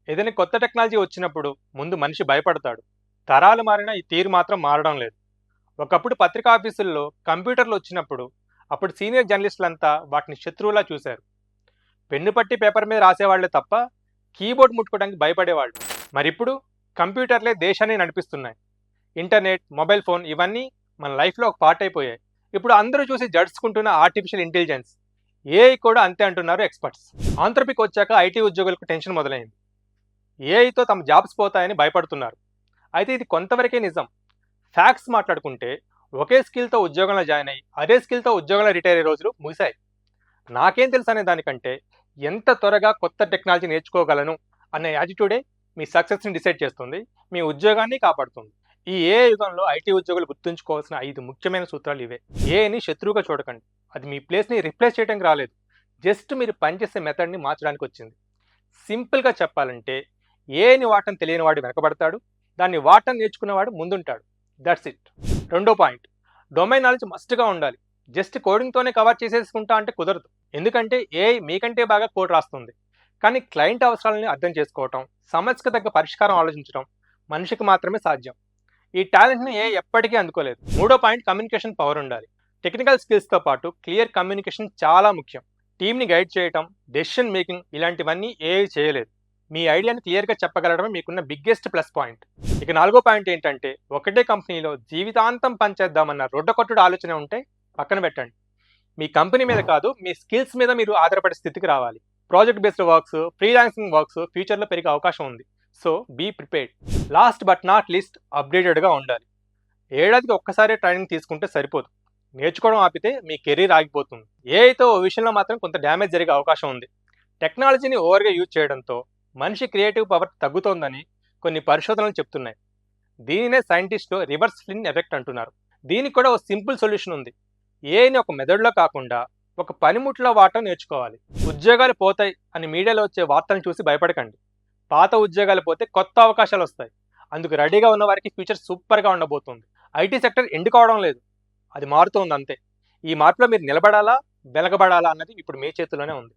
ఏదైనా కొత్త టెక్నాలజీ వచ్చినప్పుడు ముందు మనిషి భయపడతాడు. తరాలు మారినా ఈ తీరు మాత్రం మారడం లేదు. ఒకప్పుడు పత్రికా ఆఫీసుల్లో కంప్యూటర్లు వచ్చినప్పుడు అప్పుడు సీనియర్ జర్నలిస్టులంతా వాటిని శత్రువులా చూశారు. పెన్ను పట్టి పేపర్ మీద రాసేవాళ్లే తప్ప కీబోర్డ్ ముట్టుకోవడానికి భయపడేవాళ్ళు. మరిప్పుడు కంప్యూటర్లే దేశాన్ని నడిపిస్తున్నాయి. ఇంటర్నెట్, మొబైల్ ఫోన్ ఇవన్నీ మన లైఫ్లో ఒక పార్ట్ అయిపోయాయి. ఇప్పుడు అందరూ చూసి జడుచుకుంటున్న ఆర్టిఫిషియల్ ఇంటెలిజెన్స్, ఏఐ కూడా అంతే అంటున్నారు ఎక్స్పర్ట్స్. ఆంథ్రోపిక్ వచ్చాక ఐటీ ఉద్యోగులకు టెన్షన్ మొదలైంది. ఏఐతో తమ జాబ్స్ పోతాయని భయపడుతున్నారు. అయితే ఇది కొంతవరకే నిజం. ఫ్యాక్ట్స్ మాట్లాడుకుంటే ఒకే స్కిల్తో ఉద్యోగంలో జాయిన్ అయ్యి అదే స్కిల్తో ఉద్యోగంలో రిటైర్ అయ్యే రోజులు ముగిశాయి. నాకేం తెలుసు అనే దానికంటే ఎంత త్వరగా కొత్త టెక్నాలజీ నేర్చుకోగలను అనే యాటిట్యూడే మీ సక్సెస్ని డిసైడ్ చేస్తుంది, మీ ఉద్యోగాన్ని కాపాడుతుంది. ఈ ఏఐ యుగంలో ఐటీ ఉద్యోగులు గుర్తుంచుకోవాల్సిన 5 ముఖ్యమైన సూత్రాలు ఇవే. ఏఐని శత్రువుగా చూడకండి. అది మీ ప్లేస్ని రిప్లేస్ చేయడానికి రాలేదు. జస్ట్ మీరు పనిచేసే మెథడ్ని మార్చడానికి వచ్చింది. సింపుల్గా చెప్పాలంటే ఏఐని వాడటం తెలియని వాడు వెనకబడతాడు, దాన్ని వాడటం నేర్చుకునేవాడు ముందుంటాడు. That's it. రెండో పాయింట్, డొమైన్ నాలెడ్జ్ మస్ట్గా ఉండాలి. జస్ట్ కోడింగ్తోనే కవర్ చేసేసుకుంటా అంటే కుదరదు. ఎందుకంటే ఏఐ మీకంటే బాగా కోడ్ రాస్తుంది. కానీ క్లయింట్ అవసరాలని అర్థం చేసుకోవటం, సమస్యకు తగ్గ పరిష్కారం ఆలోచించడం మనిషికి మాత్రమే సాధ్యం. ఈ టాలెంట్ని ఏఐ ఎప్పటికీ అందుకోలేదు. మూడో పాయింట్, కమ్యూనికేషన్ పవర్ ఉండాలి. టెక్నికల్ స్కిల్స్తో పాటు క్లియర్ కమ్యూనికేషన్ చాలా ముఖ్యం. టీమ్ని గైడ్ చేయటం, డెసిషన్ మేకింగ్ ఇలాంటివన్నీ ఏఐ చేయలేదు. మీ ఐడియాని క్లియర్గా చెప్పగలడమే మీకున్న బిగ్గెస్ట్ ప్లస్ పాయింట్. ఇక నాలుగో పాయింట్ ఏంటంటే, ఒకటే కంపెనీలో జీవితాంతం పనిచేద్దామన్న రొడ్డకొట్టుడు ఆలోచన ఉంటే పక్కన పెట్టండి. మీ కంపెనీ మీద కాదు, మీ స్కిల్స్ మీద మీరు ఆధారపడే స్థితికి రావాలి. Project based works, freelancing works ఫ్యూచర్లో పెరిగే అవకాశం ఉంది. So be prepared. Last but not least, అప్డేటెడ్గా ఉండాలి. ఏడాదికి ఒక్కసారి ట్రైనింగ్ తీసుకుంటే సరిపోదు. నేర్చుకోవడం ఆపితే మీ కెరీర్ ఆగిపోతుంది. ఏఐతో ఓ విషయంలో మాత్రం కొంత డ్యామేజ్ జరిగే అవకాశం ఉంది. టెక్నాలజీని ఓవర్గా యూజ్ చేయడంతో మనిషి క్రియేటివ్ పవర్ తగ్గుతోందని కొన్ని పరిశోధనలు చెప్తున్నాయి. దీనినే సైంటిస్టులు రివర్స్ ఫ్లిన్ ఎఫెక్ట్ అంటున్నారు. దీనికి కూడా ఒక సింపుల్ సొల్యూషన్ ఉంది. ఏఐని ఒక మెథడ్లో కాకుండా ఒక పనిముట్లో వాడటం నేర్చుకోవాలి. ఉద్యోగాలు పోతాయి అని మీడియాలో వచ్చే వార్తలను చూసి భయపడకండి. పాత ఉద్యోగాలు పోతే కొత్త అవకాశాలు వస్తాయి. అందుకు రెడీగా ఉన్న వారికి ఫ్యూచర్ సూపర్గా ఉండబోతుంది. ఐటీ సెక్టర్ ఎండ్ కావడం లేదు, అది మారుతోంది అంతే. ఈ మార్పులో మీరు నిలబడాలా, వెనకబడాలా అన్నది ఇప్పుడు మీ చేతిలోనే ఉంది.